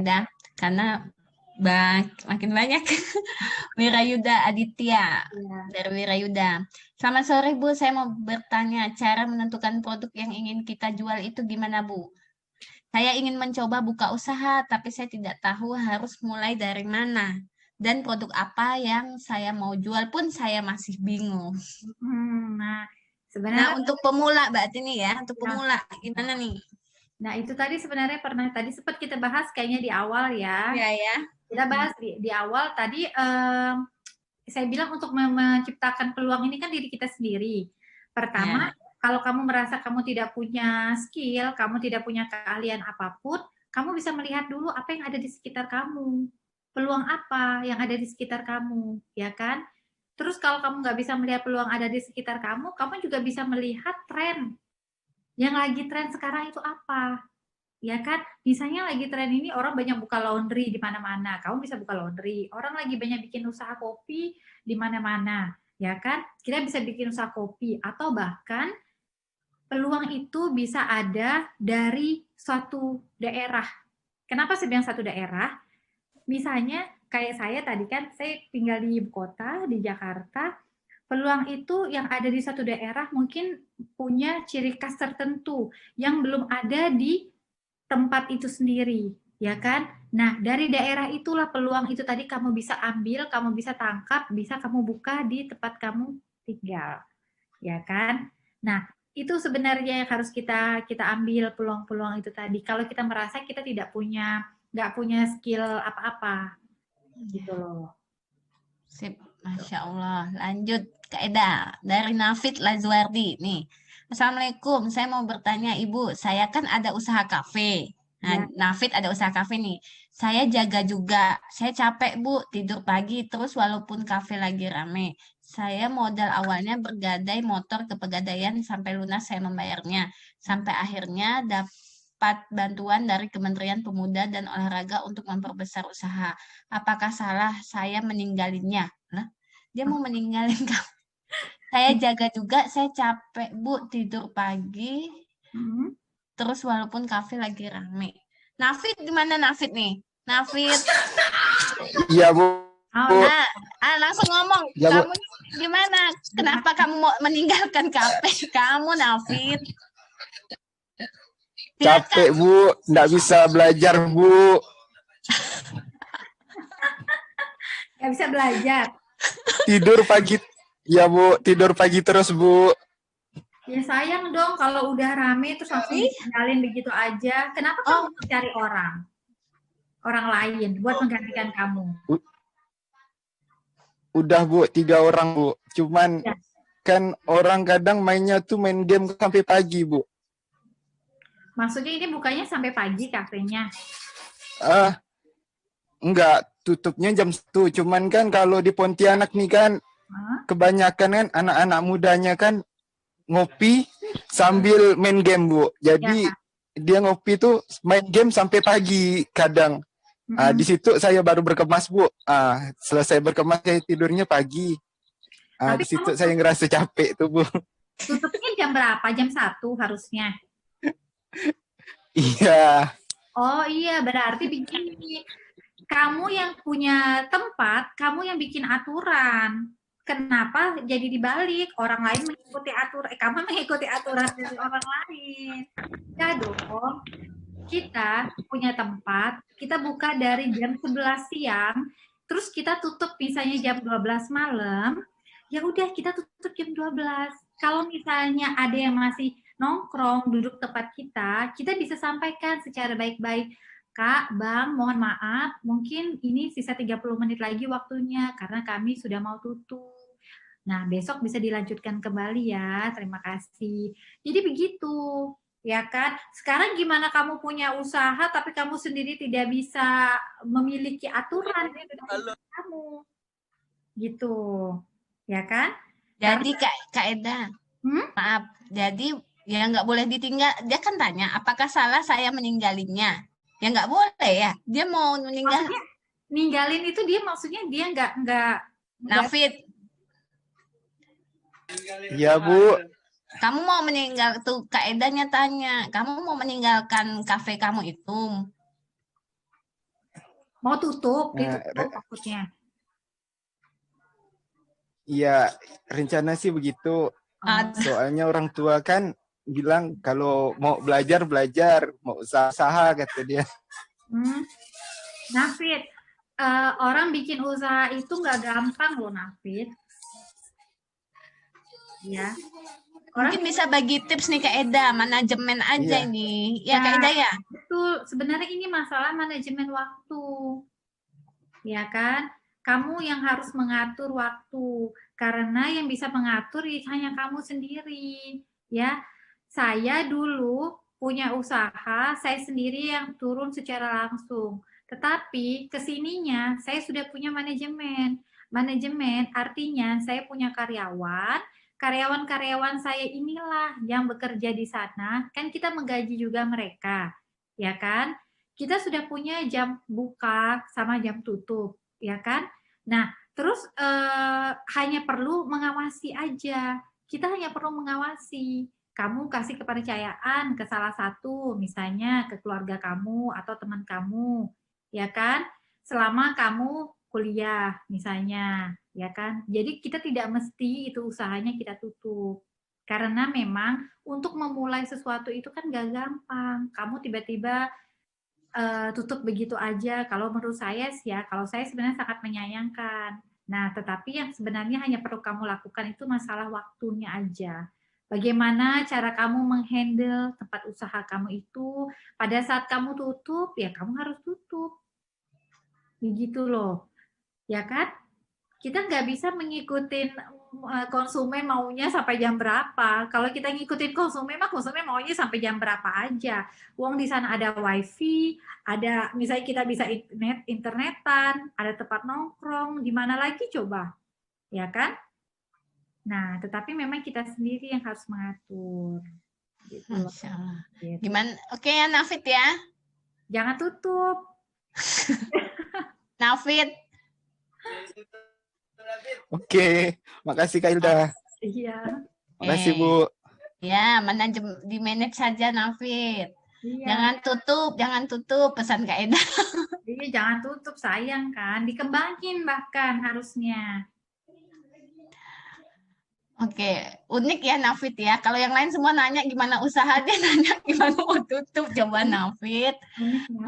Udah, karena makin banyak. Wirayuda Aditya Ya. dari Wirayuda. Selamat sore Bu, saya mau bertanya cara menentukan produk yang ingin kita jual itu gimana Bu? Saya ingin mencoba buka usaha, tapi saya tidak tahu harus mulai dari mana. Dan produk apa yang saya mau jual pun saya masih bingung. Nah, Nah, sebenarnya untuk pemula berarti nih ya, untuk ya, pemula gimana nih? nah itu tadi sebenarnya tadi sempat kita bahas kayaknya di awal ya. Ya ya. Kita bahas di awal tadi saya bilang untuk menciptakan peluang ini kan diri kita sendiri. Pertama, Ya. kalau kamu merasa kamu tidak punya skill, kamu tidak punya keahlian apapun, kamu bisa melihat dulu apa yang ada di sekitar kamu. Peluang apa yang ada di sekitar kamu, ya kan? Terus kalau kamu nggak bisa melihat peluang ada di sekitar kamu, kamu juga bisa melihat tren. Yang lagi tren sekarang itu apa? Ya kan, misalnya lagi tren ini orang banyak buka laundry di mana-mana, kamu bisa buka laundry. Orang lagi banyak bikin usaha kopi di mana-mana, ya kan? Kita bisa bikin usaha kopi atau bahkan peluang itu bisa ada dari suatu daerah. Kenapa saya bilang satu daerah? Misalnya kayak saya tadi kan, saya tinggal di ibu kota, di Jakarta, peluang itu yang ada di satu daerah mungkin punya ciri khas tertentu yang belum ada di tempat itu sendiri, ya kan? Nah, dari daerah itulah peluang itu tadi kamu bisa ambil, kamu bisa tangkap, bisa kamu buka di tempat kamu tinggal, ya kan? Nah, itu sebenarnya yang harus kita ambil peluang-peluang itu tadi. Kalau kita merasa kita nggak punya skill apa-apa, gitu loh. Sip, Masya Allah. Lanjut, Kak Eda. Dari Nafid Lazwardi. Nih, Assalamualaikum. Saya mau bertanya, Ibu. Saya kan ada usaha kafe. Nah, Ya, Nafid ada usaha kafe nih. Saya jaga juga. Saya capek, Bu. Tidur pagi terus walaupun kafe lagi rame. Saya modal awalnya bergadai motor ke Pegadaian sampai lunas saya membayarnya. Sampai akhirnya dapat bantuan dari Kementerian Pemuda dan Olahraga untuk memperbesar usaha. Apakah salah saya meninggalinnya? Lah, dia mau meninggalin kamu. Saya jaga juga, saya capek, Bu, tidur pagi. hmm. Terus walaupun kafe lagi rame. Nafid, gimana Nafid nih? Nafid, Iya Bu. Oh ya, langsung ngomong. Ya Bu. Kamu gimana? Kenapa kamu mau meninggalkan kafe? Kamu, Nafid. Capek Bu, nggak bisa belajar Bu. nggak bisa belajar. Tidur pagi, ya Bu, tidur pagi terus Bu. Ya sayang dong kalau udah rame terus langsung ditinggalin begitu aja. Kenapa kamu cari orang lain buat menggantikan kamu? Udah Bu, 3 orang Bu. Cuman Ya. kan orang kadang mainnya tuh main game sampai pagi Bu. Maksudnya ini bukanya sampai pagi kafenya? Enggak, tutupnya jam 1. Cuman kan kalau di Pontianak nih kan kebanyakan kan anak-anak mudanya kan ngopi sambil main game Bu. Jadi dia ngopi tuh main game sampai pagi kadang. Di situ saya baru berkemas Bu. Selesai berkemas saya tidurnya pagi. Tapi Di situ saya ngerasa capek tuh Bu. tutupnya jam berapa? Jam 1 harusnya. Iya. Oh iya, berarti begini. Kamu yang punya tempat, kamu yang bikin aturan. Kenapa jadi dibalik? Orang lain mengikuti aturan, kamu mengikuti aturan dari orang lain. Ya dong. Kita punya tempat, kita buka dari jam 11 siang, terus kita tutup misalnya jam 12 malam, ya udah kita tutup jam 12. Kalau misalnya ada yang masih nongkrong duduk tempat kita bisa sampaikan secara baik-baik. Kak, Bang, mohon maaf, mungkin ini sisa 30 menit lagi waktunya karena kami sudah mau tutup. Nah, besok bisa dilanjutkan kembali ya. Terima kasih. Jadi begitu, ya kan? Sekarang gimana kamu punya usaha tapi kamu sendiri tidak bisa memiliki aturan kamu. Gitu. Ya kan? Jadi Kak Eda, maaf. Jadi ya nggak boleh ditinggal. Dia kan tanya, apakah salah saya meninggalinnya? Ya nggak boleh ya. Dia mau meninggal. Maksudnya ninggalin itu dia maksudnya dia nggak Nafid. Iya Bu. Kamu mau meninggal tuh Kak Edanya tanya, kamu mau meninggalkan kafe kamu itu? Mau tutup, Nah, ditutup maksudnya. iya, rencana sih begitu. Soalnya orang tua kan bilang kalau mau belajar, mau usaha kata dia. Nafid, orang bikin usaha itu nggak gampang loh, Nafid. Ya. Mungkin bisa bagi tips nih Kak Eda, manajemen aja ini. Ya Kak Eda ya? Betul, sebenarnya ini masalah manajemen waktu. Ya kan? Kamu yang harus mengatur waktu. Karena yang bisa mengatur hanya kamu sendiri. Ya, saya dulu punya usaha, saya sendiri yang turun secara langsung. Tetapi kesininya saya sudah punya manajemen. Manajemen artinya saya punya karyawan, karyawan-karyawan saya inilah yang bekerja di sana, kan kita menggaji juga mereka, ya kan? Kita sudah punya jam buka sama jam tutup, ya kan? Nah, terus hanya perlu mengawasi aja. Kita hanya perlu mengawasi. Kamu kasih kepercayaan ke salah satu, misalnya ke keluarga kamu atau teman kamu, ya kan? Selama kamu kuliah, misalnya, ya kan? Jadi kita tidak mesti itu usahanya kita tutup. Karena memang untuk memulai sesuatu itu kan gak gampang. Kamu tiba-tiba tutup begitu aja. Kalau menurut saya sih ya, kalau saya sebenarnya sangat menyayangkan. Nah, tetapi yang sebenarnya hanya perlu kamu lakukan itu masalah waktunya aja. Bagaimana cara kamu menghandle tempat usaha kamu itu pada saat kamu tutup, ya kamu harus tutup. Begitu loh. Ya kan? Kita nggak bisa mengikuti konsumen maunya sampai jam berapa. Kalau kita ngikutin konsumen mah konsumen maunya sampai jam berapa aja. Uang di sana ada wifi, ada misalnya kita bisa internetan, ada tempat nongkrong, di mana lagi coba, ya kan? Nah, tetapi memang kita sendiri yang harus mengatur. Gitu. Masya Allah. Gimana? Oke ya Nafid ya. Jangan tutup. Nafid. Oke, makasih Kak Hilda. Iya. Makasih Bu. Ya, di manage saja Nafid. Iya. Jangan tutup pesan Kak Eda. Iya, jangan tutup, sayang kan. Dikembangin bahkan harusnya. Oke, unik ya Nafid ya. Kalau yang lain semua nanya gimana usaha, dia nanya gimana mau tutup. Coba Nafid.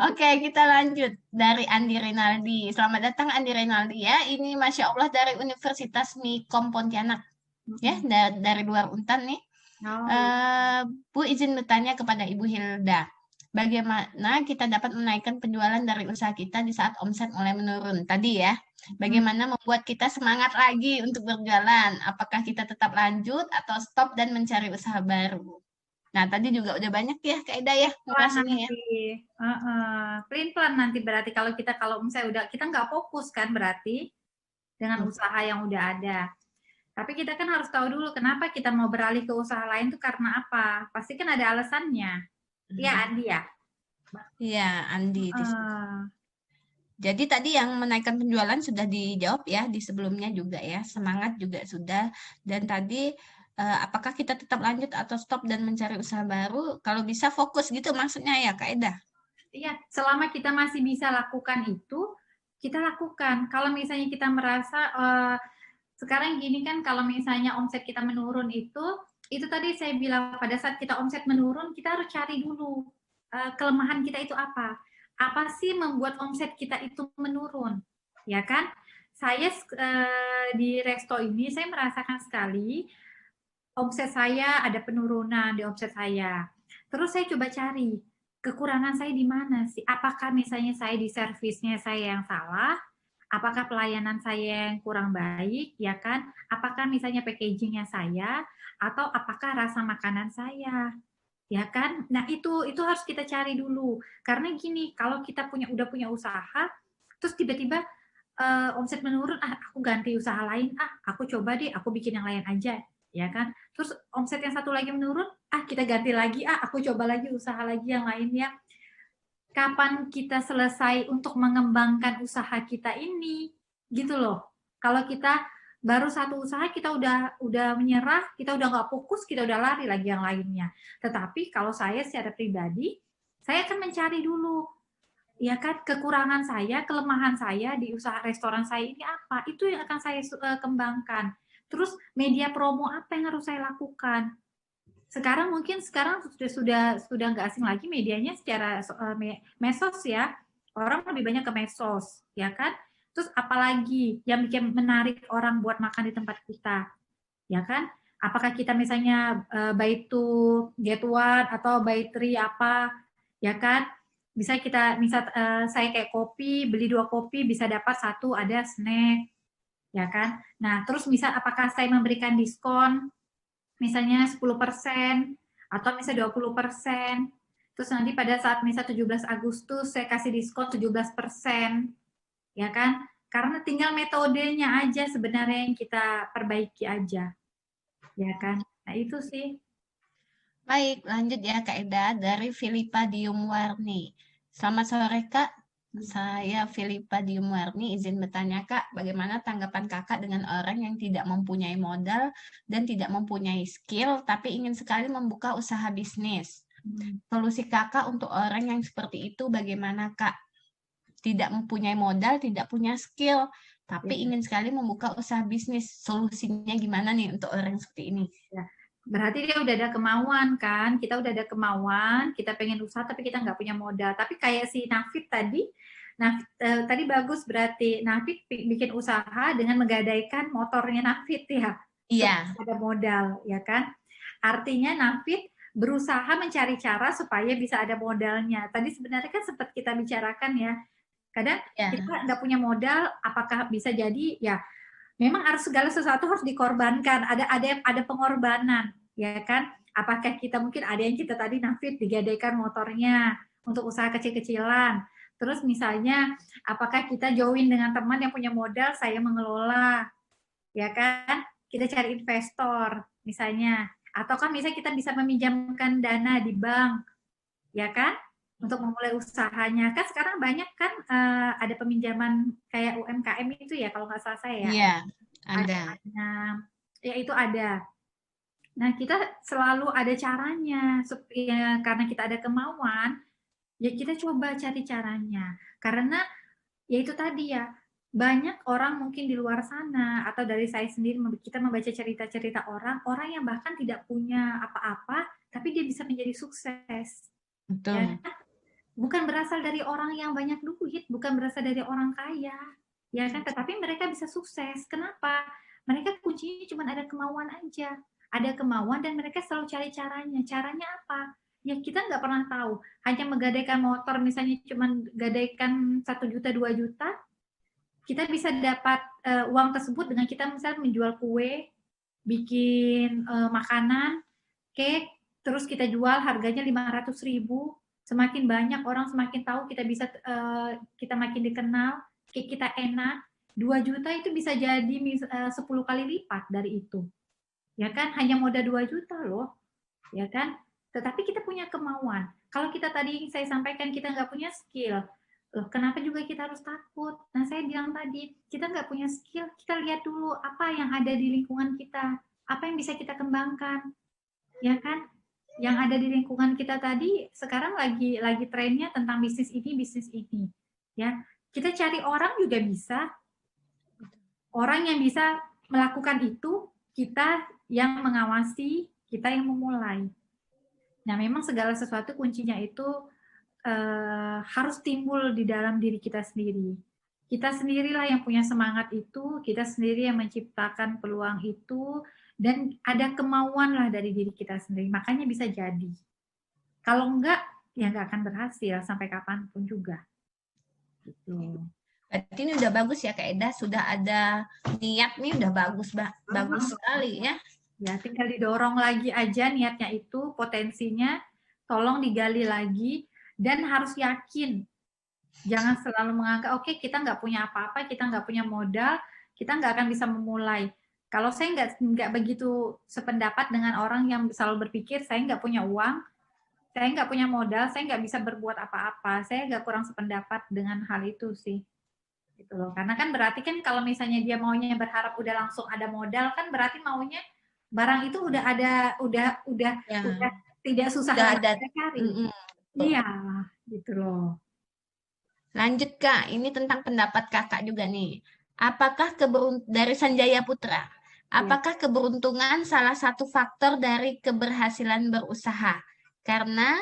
Oke, kita lanjut dari Andi Rinaldi. Selamat datang Andi Rinaldi ya. Ini Masya Allah dari Universitas Mikom Pontianak. Ya, dari luar Untan nih. Bu izin bertanya kepada Ibu Hilda. Bagaimana kita dapat menaikkan penjualan dari usaha kita di saat omset mulai menurun? Tadi ya, bagaimana membuat kita semangat lagi untuk berjalan? Apakah kita tetap lanjut atau stop dan mencari usaha baru? Nah, tadi juga udah banyak ya Kak Eda ya ngasinya ya. Pelan-pelan nanti berarti kalau misalnya udah kita nggak fokus kan berarti dengan usaha yang udah ada. Tapi kita kan harus tahu dulu kenapa kita mau beralih ke usaha lain tuh karena apa? Pasti kan ada alasannya. Iya, Andi ya? Iya, Andi. Jadi tadi yang menaikkan penjualan sudah dijawab ya di sebelumnya juga ya. Semangat juga sudah. Dan tadi apakah kita tetap lanjut atau stop dan mencari usaha baru? Kalau bisa fokus gitu maksudnya ya Kak Eda? Iya, selama kita masih bisa lakukan itu, kita lakukan. Kalau misalnya kita merasa sekarang gini kan, kalau misalnya omset kita menurun itu tadi saya bilang pada saat kita omset menurun, kita harus cari dulu kelemahan kita itu apa. Apa sih membuat omset kita itu menurun, ya kan? Saya di resto ini saya merasakan sekali omset saya ada penurunan di omset saya. Terus saya coba cari kekurangan saya di mana sih? Apakah misalnya saya di servisnya saya yang salah? Apakah pelayanan saya yang kurang baik, ya kan? Apakah misalnya packagingnya saya, atau apakah rasa makanan saya, ya kan? Nah itu harus kita cari dulu. Karena gini, kalau kita udah punya usaha, terus tiba-tiba omset menurun, aku ganti usaha lain, aku coba deh, aku bikin yang lain aja, ya kan? Terus omset yang satu lagi menurun, kita ganti lagi, aku coba lagi usaha lagi yang lainnya. Kapan kita selesai untuk mengembangkan usaha kita ini, gitu loh. Kalau kita baru satu usaha kita udah menyerah, kita udah nggak fokus, kita udah lari lagi yang lainnya. Tetapi kalau saya secara pribadi, saya akan mencari dulu Ya kan, kekurangan saya, kelemahan saya di usaha restoran saya ini apa? Itu yang akan saya kembangkan. Terus media promo apa yang harus saya lakukan? Sekarang sudah nggak asing lagi medianya secara medsos ya. Orang lebih banyak ke medsos, ya kan? Terus apalagi yang bikin menarik orang buat makan di tempat kita, ya kan? Apakah kita misalnya buy two get one atau buy three apa, ya kan? Bisa kita saya kayak kopi, beli 2 kopi bisa dapat 1 ada snack, ya kan? Nah, terus apakah saya memberikan diskon misalnya 10% atau misalnya 20%. Terus nanti pada saat misalnya 17 Agustus saya kasih diskon 17%, ya kan? Karena tinggal metodenya aja sebenarnya yang kita perbaiki aja, ya kan? Nah, itu sih. Baik, lanjut ya Kak Eda dari Filipa Diumwarni. Selamat sore Kak, saya Filipa Diumwarni izin bertanya Kak, bagaimana tanggapan Kakak dengan orang yang tidak mempunyai modal dan tidak mempunyai skill tapi ingin sekali membuka usaha bisnis? Solusi Kakak untuk orang yang seperti itu bagaimana Kak? Tidak mempunyai modal, tidak punya skill, tapi ingin sekali membuka usaha bisnis. Solusinya gimana nih untuk orang seperti ini? Ya. Berarti dia udah ada kemauan kan, kita udah ada kemauan, kita pengen usaha tapi kita nggak punya modal. Tapi kayak si Nafit tadi, tadi bagus berarti Nafit bikin usaha dengan menggadaikan motornya Nafit ya. Iya. Ada modal, ya kan? Artinya Nafit berusaha mencari cara supaya bisa ada modalnya. Tadi sebenarnya kan sempat kita bicarakan ya, kadang kita nggak punya modal, apakah bisa jadi ya memang harus segala sesuatu harus dikorbankan, ada pengorbanan, ya kan? Apakah kita mungkin ada yang kita tadi Nafit digadaikan motornya untuk usaha kecil-kecilan. Terus misalnya apakah kita join dengan teman yang punya modal, saya mengelola, ya kan? Kita cari investor misalnya, atau kan misalnya kita bisa meminjamkan dana di bank, ya kan? Untuk memulai usahanya. Kan sekarang banyak kan ada peminjaman kayak UMKM itu ya kalau nggak salah saya ya. Iya, ada. Ya itu ada. Nah, kita selalu ada caranya supaya karena kita ada kemauan, ya kita coba cari caranya. Karena ya itu tadi ya, banyak orang mungkin di luar sana atau dari saya sendiri kita membaca cerita-cerita orang yang bahkan tidak punya apa-apa tapi dia bisa menjadi sukses. Betul. Ya, bukan berasal dari orang yang banyak duit, bukan berasal dari orang kaya, ya kan? Tetapi mereka bisa sukses. Kenapa? Mereka kuncinya cuma ada kemauan aja. Ada kemauan dan mereka selalu cari caranya. Caranya apa? Ya kita nggak pernah tahu. Hanya menggadaikan motor misalnya cuma gadaikan 1 juta, 2 juta, kita bisa dapat uang tersebut dengan kita misalnya menjual kue, bikin makanan, cake, terus kita jual harganya 500.000. Semakin banyak orang semakin tahu kita bisa kita makin dikenal, cake kita enak, 2 juta itu bisa jadi 10 kali lipat dari itu. Ya kan? Hanya modal 2 juta loh. Ya kan? Tetapi kita punya kemauan. Kalau kita tadi saya sampaikan kita nggak punya skill, loh kenapa juga kita harus takut? Nah saya bilang tadi, kita nggak punya skill, kita lihat dulu apa yang ada di lingkungan kita, apa yang bisa kita kembangkan, ya kan? Yang ada di lingkungan kita tadi sekarang lagi trennya tentang bisnis ini, ya. Kita cari orang juga bisa, orang yang bisa melakukan itu, kita yang mengawasi, kita yang memulai. Nah, memang segala sesuatu kuncinya itu harus timbul di dalam diri kita sendiri. Kita sendirilah yang punya semangat itu, kita sendiri yang menciptakan peluang itu, dan ada kemauan lah dari diri kita sendiri. Makanya bisa jadi. Kalau enggak, ya enggak akan berhasil sampai kapanpun juga. Gitu. Berarti ini udah bagus ya Kak Eda, sudah ada niat nih, udah bagus sekali ya. Ya, tinggal didorong lagi aja niatnya itu, potensinya, tolong digali lagi, dan harus yakin. Jangan selalu menganggap, oke, kita nggak punya apa-apa, kita nggak punya modal, kita nggak akan bisa memulai. Kalau saya nggak begitu sependapat dengan orang yang selalu berpikir, saya nggak punya uang, saya nggak punya modal, saya nggak bisa berbuat apa-apa. Saya nggak kurang sependapat dengan hal itu sih. Gitu loh. Karena kan berarti kan kalau misalnya dia maunya berharap udah langsung ada modal, kan berarti maunya barang itu udah ada, udah tidak susah udah ada cari. Iya, gitu loh. Lanjut Kak, ini tentang pendapat Kakak juga nih. Dari Sanjaya Putra, Ya. apakah keberuntungan salah satu faktor dari keberhasilan berusaha? Karena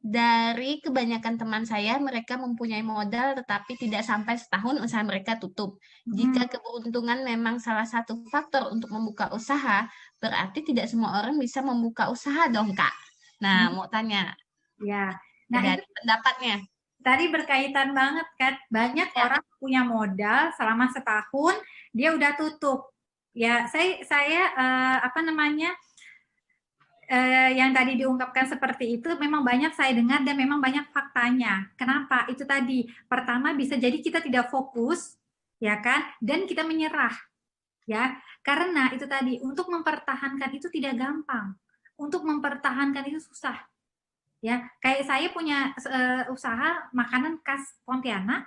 dari kebanyakan teman saya, mereka mempunyai modal tetapi tidak sampai setahun usaha mereka tutup. Hmm. Jika keberuntungan memang salah satu faktor untuk membuka usaha, berarti tidak semua orang bisa membuka usaha dong Kak. Nah, mau tanya Ya. Nah, itu dari pendapatnya. tadi berkaitan banget kan, banyak Ya. orang punya modal selama setahun dia udah tutup. Ya, saya apa namanya yang tadi diungkapkan seperti itu memang banyak saya dengar dan memang banyak faktanya. Kenapa? Itu tadi pertama bisa jadi kita tidak fokus, ya kan, dan kita menyerah, ya, karena itu tadi untuk mempertahankan itu tidak gampang, untuk mempertahankan itu susah. Ya, kayak saya punya usaha makanan khas Pontianak,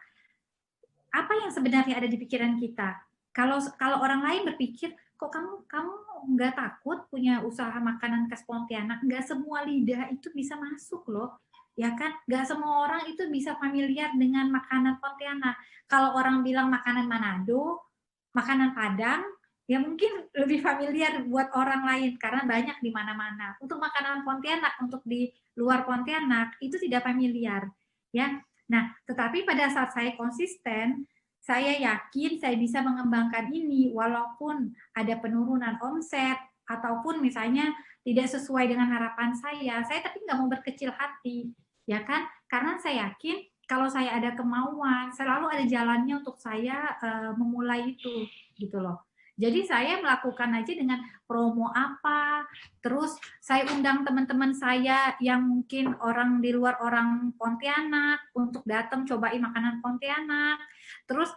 apa yang sebenarnya ada di pikiran kita? Kalau orang lain berpikir, kok kamu nggak takut punya usaha makanan khas Pontianak? Nggak semua lidah itu bisa masuk loh, ya kan? Nggak semua orang itu bisa familiar dengan makanan Pontianak. Kalau orang bilang makanan Manado, makanan Padang, ya mungkin lebih familiar buat orang lain karena banyak di mana-mana. Untuk makanan Pontianak, untuk di luar Pontianak itu tidak familiar, ya. Nah, tetapi pada saat saya konsisten, saya yakin saya bisa mengembangkan ini walaupun ada penurunan omset ataupun misalnya tidak sesuai dengan harapan saya tapi nggak mau berkecil hati, ya kan? Karena saya yakin kalau saya ada kemauan, selalu ada jalannya untuk saya memulai itu, gitu loh. Jadi saya melakukan aja dengan promo apa, terus saya undang teman-teman saya yang mungkin orang di luar orang Pontianak untuk datang cobain makanan Pontianak. Terus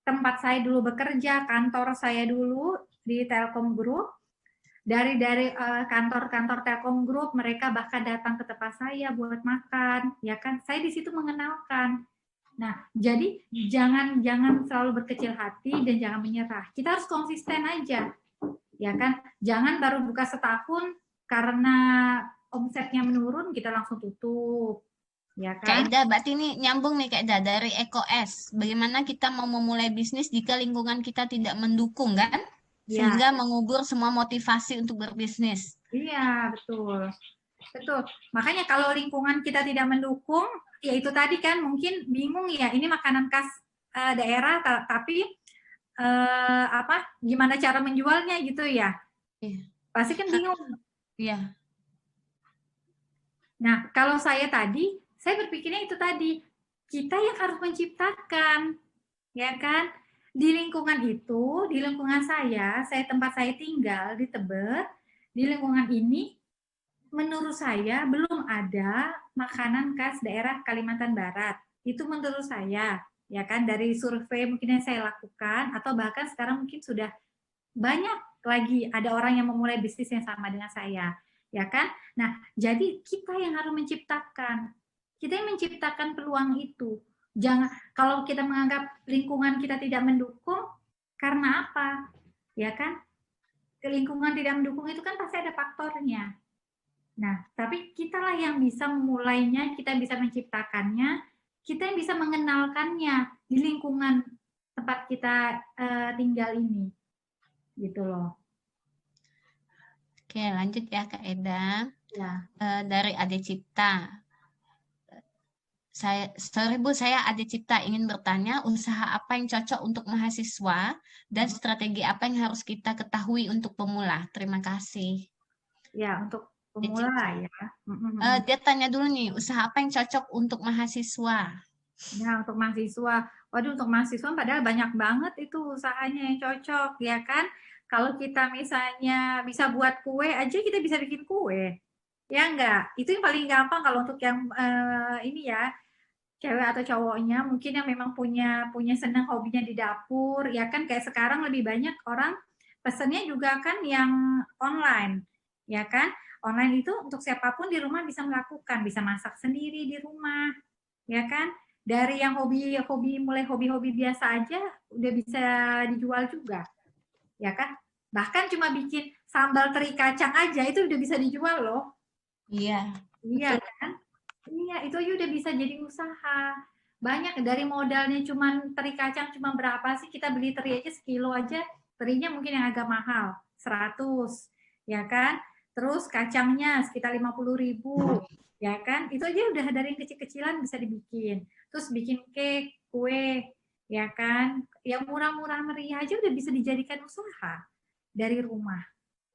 tempat saya dulu bekerja, kantor saya dulu di Telkom Group, dari kantor-kantor Telkom Group mereka bahkan datang ke tempat saya buat makan, ya kan? Saya di situ mengenalkan. Nah, jadi jangan selalu berkecil hati dan jangan menyerah. Kita harus konsisten aja, ya kan? Jangan baru buka setahun karena omsetnya menurun kita langsung tutup, ya Kak kan? Eda, berarti ini nyambung nih Kak Eda dari Eko S. Bagaimana kita mau memulai bisnis jika lingkungan kita tidak mendukung kan? Ya, Sehingga mengubur semua motivasi untuk berbisnis. iya betul. Betul. Makanya kalau lingkungan kita tidak mendukung, ya itu tadi kan mungkin bingung ya, ini makanan khas daerah tapi apa gimana cara menjualnya gitu ya. Iya. Pasti kan bingung. Iya. Nah, kalau saya berpikirnya itu tadi, kita yang harus menciptakan, ya kan? Di lingkungan itu, di lingkungan saya tempat saya tinggal di Tebet, di lingkungan ini menurut saya belum ada makanan khas daerah Kalimantan Barat. Itu menurut saya, ya kan, dari survei mungkin yang saya lakukan atau bahkan sekarang mungkin sudah banyak lagi ada orang yang memulai bisnis yang sama dengan saya, ya kan? Nah, jadi kita yang harus menciptakan. Kita yang menciptakan peluang itu. Jangan kalau kita menganggap lingkungan kita tidak mendukung karena apa? Ya kan? Lingkungan tidak mendukung itu kan pasti ada faktornya. Nah, tapi kitalah yang bisa memulainya, kita bisa menciptakannya, kita yang bisa mengenalkannya di lingkungan tempat kita tinggal ini. Gitu loh. Oke, lanjut ya Kak Eda. Ya. Dari Ade Cipta. Sorry Bu, saya Ade Cipta ingin bertanya, usaha apa yang cocok untuk mahasiswa dan strategi apa yang harus kita ketahui untuk pemula? Terima kasih. Ya, untuk pemula ya. Dia tanya dulu nih, usaha apa yang cocok untuk mahasiswa? Nah, untuk mahasiswa, waduh untuk mahasiswa padahal banyak banget itu usahanya yang cocok, ya kan? Kalau kita misalnya bisa buat kue aja, kita bisa bikin kue. Ya enggak? Itu yang paling gampang kalau untuk yang ini ya, cewek atau cowoknya mungkin yang memang punya senang hobinya di dapur, ya kan? Kayak sekarang lebih banyak orang pesennya juga kan yang online, ya kan? Online itu untuk siapapun di rumah bisa melakukan, bisa masak sendiri di rumah, ya kan? Dari yang mulai hobi biasa aja udah bisa dijual juga, ya kan? Bahkan cuma bikin sambal teri kacang aja itu udah bisa dijual loh. Iya. Iya kan? Iya, itu aja udah bisa jadi usaha. Banyak, dari modalnya cuman teri kacang cuma berapa sih, kita beli teri aja sekilo aja, terinya mungkin yang agak mahal, 100, ya kan? Terus kacangnya sekitar 50.000, ya kan? Itu aja udah dari yang kecil-kecilan bisa dibikin. Terus bikin cake, kue, ya kan? Yang murah-murah meriah aja udah bisa dijadikan usaha dari rumah.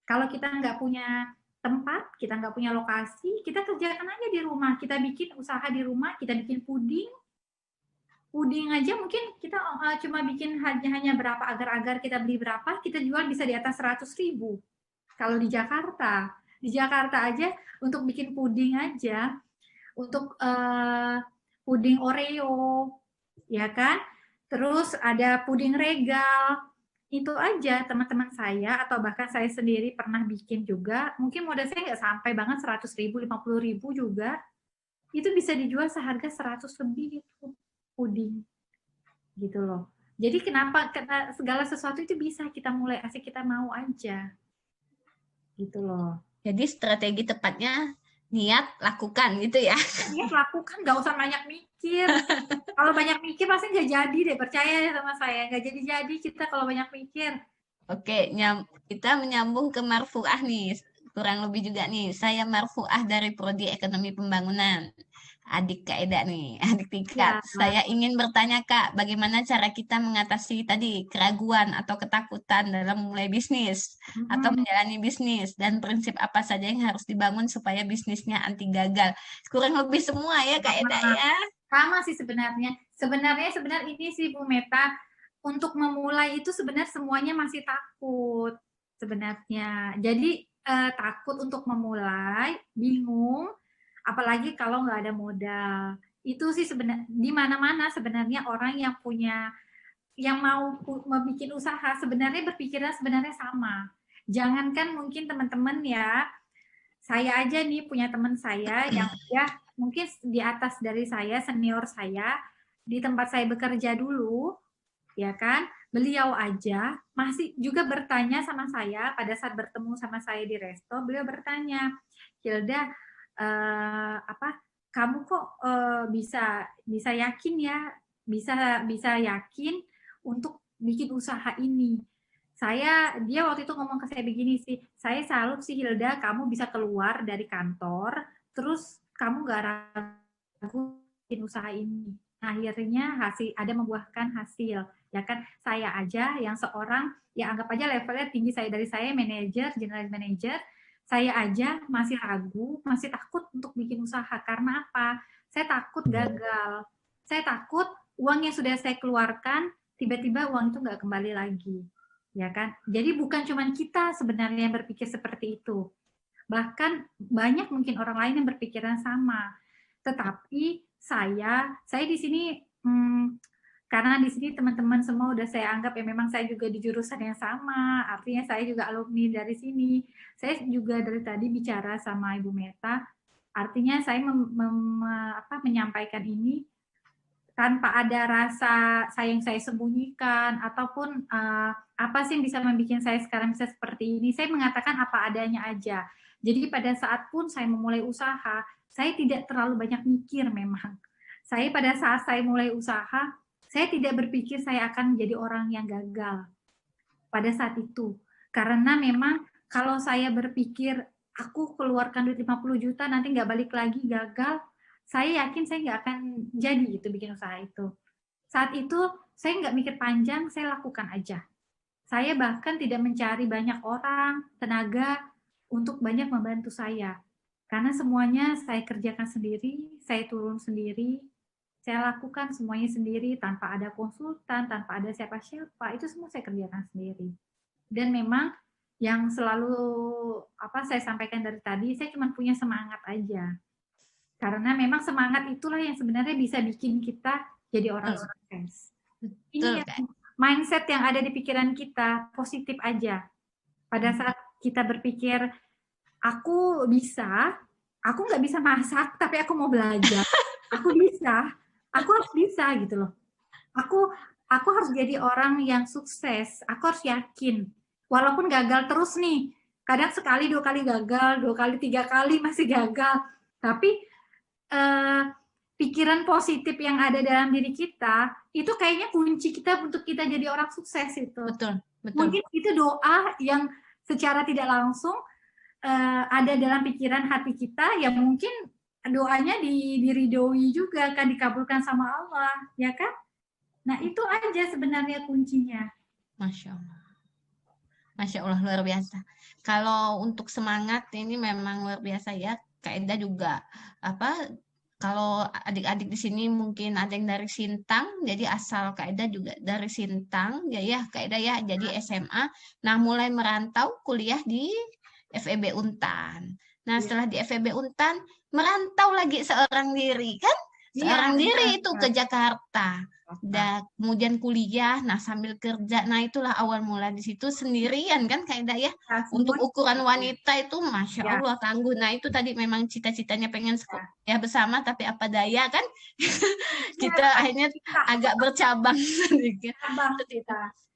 Kalau kita nggak punya tempat, kita nggak punya lokasi, kita kerjakan aja di rumah. Kita bikin usaha di rumah, kita bikin puding aja mungkin kita cuma bikin hanya berapa agar-agar, kita beli berapa, kita jual bisa di atas 100.000. Kalau di Jakarta aja untuk bikin puding aja, untuk puding Oreo, ya kan? Terus ada puding regal, itu aja teman-teman saya atau bahkan saya sendiri pernah bikin juga. Mungkin modal saya nggak sampai banget 100.000, 50.000 juga. Itu bisa dijual seharga 100 lebih itu puding, gitu loh. Jadi kenapa segala sesuatu itu bisa kita mulai asik, kita mau aja, gitu loh. Jadi strategi tepatnya niat lakukan gitu ya. Niat lakukan, nggak usah banyak mikir. Kalau banyak mikir pasti nggak jadi deh, percaya deh sama saya, nggak jadi kita kalau banyak mikir. Oke, kita menyambung ke marfuah nih. Kurang lebih juga nih, saya marfuah dari Prodi Ekonomi Pembangunan. Adik Kak Eda nih, adik tingkat. Ya. Saya ingin bertanya Kak, bagaimana cara kita mengatasi tadi keraguan atau ketakutan dalam memulai bisnis atau menjalani bisnis, dan prinsip apa saja yang harus dibangun supaya bisnisnya anti gagal. Kurang lebih semua ya Kak Eda ya. Sama sih sebenarnya. Sebenarnya ini sih Bu Meta, untuk memulai itu sebenarnya semuanya masih takut sebenarnya. Jadi takut untuk memulai, bingung, apalagi kalau nggak ada modal. Itu sih sebenarnya di mana-mana sebenarnya orang yang mau bikin usaha sebenarnya berpikiran sebenarnya sama. Jangankan mungkin teman-teman ya, saya aja nih punya teman saya yang ya mungkin di atas dari saya, senior saya, di tempat saya bekerja dulu, ya kan, beliau aja masih juga bertanya sama saya pada saat bertemu sama saya di resto, beliau bertanya, Hilda, kamu kok bisa yakin ya, bisa yakin untuk bikin usaha ini? Dia waktu itu ngomong ke saya begini sih, saya salut sih Hilda, kamu bisa keluar dari kantor, terus kamu gak ragu bikin usaha ini. Akhirnya ada membuahkan hasil, ya kan? Saya aja yang seorang, ya anggap aja levelnya tinggi dari saya, manajer, general manager, saya aja masih ragu, masih takut untuk bikin usaha. Karena apa? Saya takut gagal. Saya takut uang yang sudah saya keluarkan, tiba-tiba uang itu nggak kembali lagi. Ya kan? Jadi bukan cuma kita sebenarnya yang berpikir seperti itu. Bahkan banyak mungkin orang lain yang berpikiran sama. Tetapi saya di sini karena di sini teman-teman semua udah saya anggap ya memang saya juga di jurusan yang sama, artinya saya juga alumni dari sini. Saya juga dari tadi bicara sama Ibu Meta, artinya saya menyampaikan ini tanpa ada rasa yang saya sembunyikan ataupun apa sih yang bisa membuat saya sekarang bisa seperti ini. Saya mengatakan apa adanya aja. Jadi pada saat pun saya memulai usaha, saya tidak terlalu banyak mikir memang. Saya pada saat saya mulai usaha, saya tidak berpikir saya akan menjadi orang yang gagal pada saat itu. Karena memang kalau saya berpikir aku keluarkan duit 50 juta nanti nggak balik lagi, gagal, saya yakin saya nggak akan jadi gitu bikin usaha itu. Saat itu saya nggak mikir panjang, saya lakukan aja. Saya bahkan tidak mencari banyak orang, tenaga untuk banyak membantu saya. Karena semuanya saya kerjakan sendiri, saya turun sendiri, saya lakukan semuanya sendiri tanpa ada konsultan, tanpa ada siapa-siapa, itu semua saya kerjakan sendiri. Dan memang yang selalu saya sampaikan dari tadi, saya cuma punya semangat aja. Karena memang semangat itulah yang sebenarnya bisa bikin kita jadi orang sukses. Ini mindset yang ada di pikiran kita, positif aja. Pada saat kita berpikir, aku nggak bisa masak, tapi aku mau belajar. Aku harus bisa gitu loh. Aku harus jadi orang yang sukses. Aku harus yakin. Walaupun gagal terus nih, kadang sekali, 2 kali gagal, 2 kali, 3 kali masih gagal. Tapi pikiran positif yang ada dalam diri kita, itu kayaknya kunci kita untuk kita jadi orang sukses itu. Betul, betul. Mungkin itu doa yang secara tidak langsung ada dalam pikiran hati kita, yang mungkin doanya diridhoi juga kan, dikabulkan sama Allah, ya kan? Nah, itu aja sebenarnya kuncinya. Masya Allah. Masya Allah, luar biasa. Kalau untuk semangat ini memang luar biasa ya. Kak Eda juga kalau adik-adik di sini mungkin ada yang dari Sintang, jadi asal Kak Eda juga dari Sintang, ya Kak Eda ya, jadi SMA. Nah, mulai merantau kuliah di FEB Untan. Nah, setelah di FEB Untan, merantau lagi seorang diri kan? Seorang diri itu ke Jakarta. Dan kemudian kuliah, nah sambil kerja, nah itulah awal mula di situ sendirian kan Kak Ida ya. Untuk ukuran wanita itu Masya Allah tangguh. Nah itu tadi memang cita-citanya pengen sekolah bersama, tapi apa daya kan kita akhirnya agak bercabang sedikit.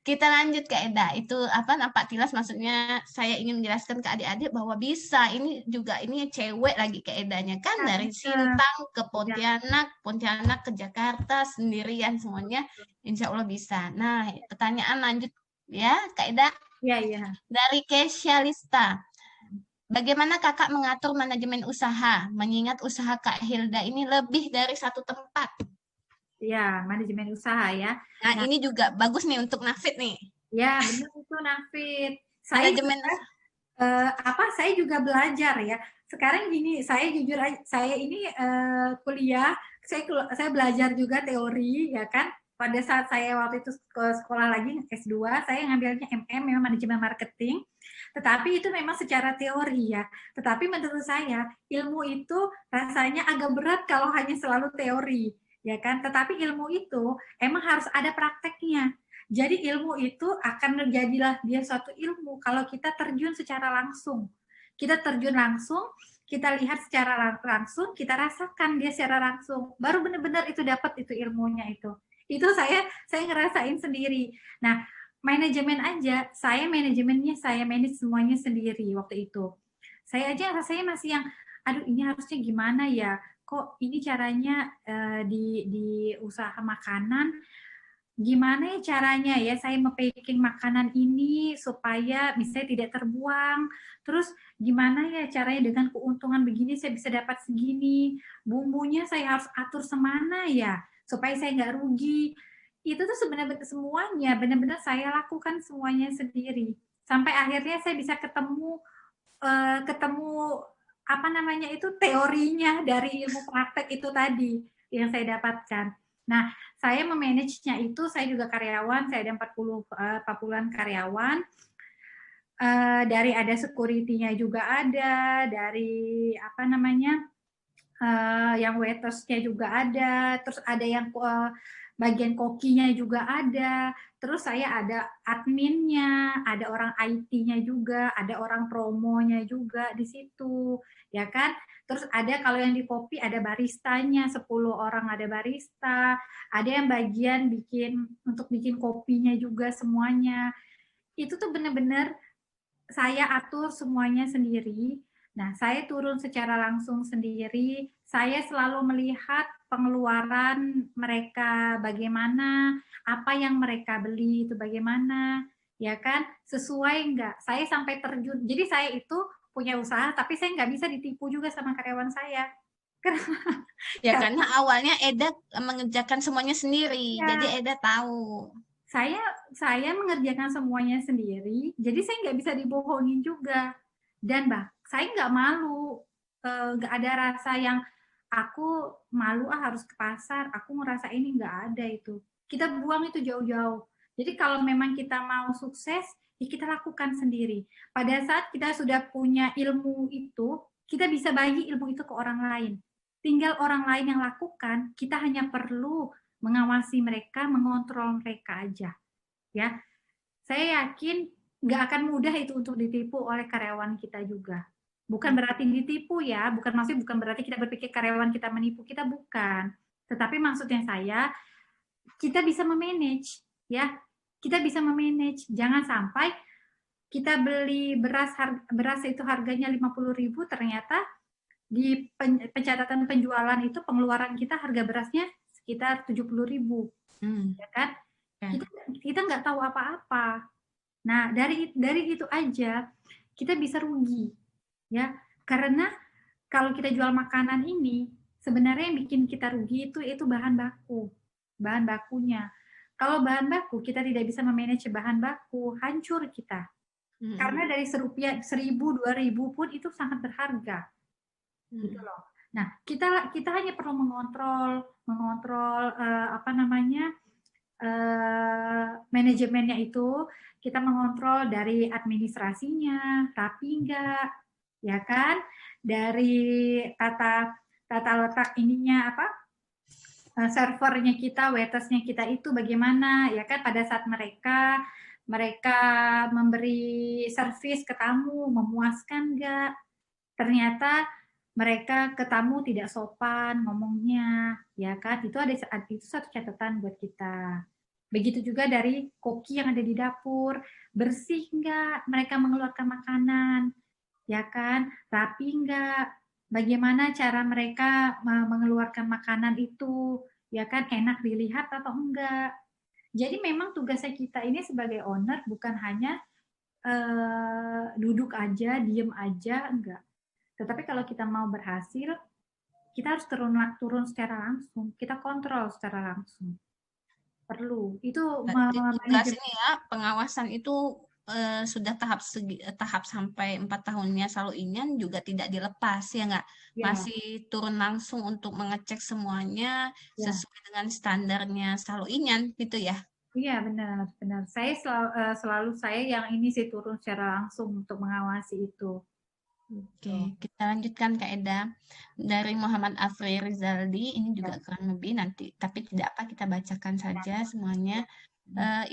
Kita lanjut Kak Eda, itu nampak tilas, maksudnya saya ingin menjelaskan ke adik-adik bahwa bisa, ini juga ini cewek lagi Kak Edanya kan, dari Sintang ke Pontianak ke Jakarta sendirian semuanya, insya Allah bisa. Nah pertanyaan lanjut ya Kak Eda. Iya. Dari Kesha Lista, bagaimana kakak mengatur manajemen usaha, mengingat usaha Kak Hilda ini lebih dari satu tempat? Ya, manajemen usaha ya. Nah, ini juga bagus nih untuk Nafit nih. Ya, benar itu Nafit. Manajemen saya juga belajar ya. Sekarang gini, saya jujur aja, saya ini kuliah, saya belajar juga teori ya kan. Pada saat saya waktu itu ke sekolah lagi S2, saya ngambilnya memang manajemen marketing. Tetapi itu memang secara teori ya. Tetapi menurut saya ilmu itu rasanya agak berat kalau hanya selalu teori. Ya kan, tetapi ilmu itu emang harus ada prakteknya. Jadi ilmu itu akan menjadilah dia suatu ilmu kalau kita terjun secara langsung. Kita terjun langsung, kita lihat secara langsung, kita rasakan dia secara langsung. Baru benar-benar itu dapat itu ilmunya itu. Itu saya ngerasain sendiri. Nah, manajemen aja, saya manajemennya saya manage semuanya sendiri waktu itu. Saya aja rasanya masih yang, aduh ini harusnya gimana ya? Kok ini caranya di usaha makanan, gimana ya caranya ya saya mempacking makanan ini supaya misalnya tidak terbuang, terus gimana ya caranya dengan keuntungan begini saya bisa dapat segini, bumbunya saya harus atur semana ya supaya saya nggak rugi. Itu tuh sebenarnya semuanya benar-benar saya lakukan semuanya sendiri sampai akhirnya saya bisa ketemu teorinya dari ilmu praktek itu tadi yang saya dapatkan. Nah, saya memanagenya itu, saya juga karyawan, saya ada 40-an karyawan. Dari ada security-nya juga ada, dari yang waiters-nya juga ada, terus ada yang bagian kokinya juga ada, terus saya ada adminnya, ada orang IT-nya juga, ada orang promonya juga di situ, ya kan? Terus ada kalau yang di kopi ada baristanya, 10 orang ada barista, ada yang bagian untuk bikin kopinya juga semuanya. Itu tuh benar-benar saya atur semuanya sendiri. Nah, saya turun secara langsung sendiri, saya selalu melihat pengeluaran mereka bagaimana, apa yang mereka beli itu bagaimana, ya kan, sesuai enggak. Saya sampai terjun, jadi saya itu punya usaha, tapi saya nggak bisa ditipu juga sama karyawan saya. Ya, karena awalnya Eda mengerjakan semuanya sendiri, ya. Jadi Eda tahu. Saya mengerjakan semuanya sendiri, jadi saya nggak bisa dibohongin juga. Dan saya nggak malu, nggak ada rasa yang aku malu harus ke pasar, aku ngerasa ini, nggak ada itu. Kita buang itu jauh-jauh. Jadi kalau memang kita mau sukses, ya kita lakukan sendiri. Pada saat kita sudah punya ilmu itu, kita bisa bagi ilmu itu ke orang lain. Tinggal orang lain yang lakukan, kita hanya perlu mengawasi mereka, mengontrol mereka aja. Ya, saya yakin nggak akan mudah itu untuk ditipu oleh karyawan kita juga. Bukan berarti ditipu ya, bukan berarti kita berpikir karyawan kita menipu, kita bukan. Tetapi maksudnya saya, kita bisa memanage, ya. Kita bisa memanage. Jangan sampai kita beli beras itu harganya 50.000, ternyata di pencatatan penjualan itu pengeluaran kita harga berasnya sekitar 70.000, ya kan? Kita nggak tahu apa-apa. Nah, dari itu aja kita bisa rugi, ya. Karena kalau kita jual makanan ini, sebenarnya yang bikin kita rugi itu bahan bakunya. Kalau bahan baku kita tidak bisa memanage bahan baku, hancur kita. Karena dari serupiah 1.000, 2.000 pun itu sangat berharga. Gitu loh. Nah, kita hanya perlu mengontrol manajemennya itu. Kita mengontrol dari administrasinya, rapi enggak, ya kan? Dari tata letak ininya servernya kita, waitersnya kita itu bagaimana, ya kan? Pada saat mereka memberi servis ke tamu, memuaskan enggak? Ternyata mereka ke tamu tidak sopan ngomongnya, ya kan? Itu satu catatan buat kita. Begitu juga dari koki yang ada di dapur, bersih nggak mereka mengeluarkan makanan, ya kan? Rapi nggak? Bagaimana cara mereka mengeluarkan makanan itu, ya kan? Enak dilihat atau enggak? Jadi memang tugasnya kita ini sebagai owner bukan hanya duduk aja, diem aja, enggak. Tetapi kalau kita mau berhasil, kita harus turun secara langsung, kita kontrol secara langsung. Perlu. Itu tugas ini ya, pengawasan itu sudah tahap sampai 4 tahunnya Saluinyan juga tidak dilepas ya nggak? Ya. Masih turun langsung untuk mengecek semuanya sesuai dengan standarnya Saluinyan gitu ya? Iya benar. Saya selalu saya yang ini sih turun secara langsung untuk mengawasi itu. Oke, kita lanjutkan Kak Eda. Dari Muhammad Afri Rizaldi, ini juga kurang lebih nanti, tapi tidak apa, kita bacakan saja semuanya.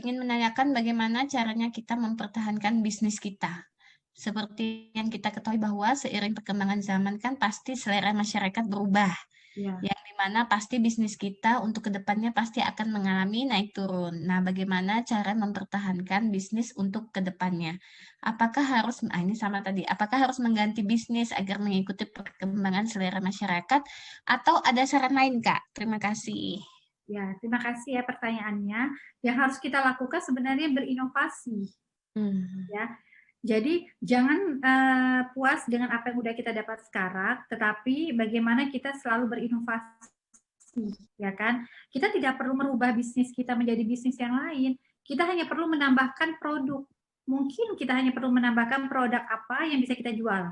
Ingin menanyakan bagaimana caranya kita mempertahankan bisnis kita. Seperti yang kita ketahui bahwa seiring perkembangan zaman kan pasti selera masyarakat berubah. Yang dimana pasti bisnis kita untuk kedepannya pasti akan mengalami naik turun. Nah, bagaimana cara mempertahankan bisnis untuk kedepannya? Apakah harus, ini sama tadi, apakah harus mengganti bisnis agar mengikuti perkembangan selera masyarakat atau ada saran lain, Kak? Terima kasih. Ya, terima kasih ya pertanyaannya. Yang harus kita lakukan sebenarnya berinovasi. Ya, jadi jangan puas dengan apa yang udah kita dapat sekarang, tetapi bagaimana kita selalu berinovasi, ya kan? Kita tidak perlu merubah bisnis kita menjadi bisnis yang lain. Kita hanya perlu menambahkan produk. Mungkin kita hanya perlu menambahkan produk apa yang bisa kita jual,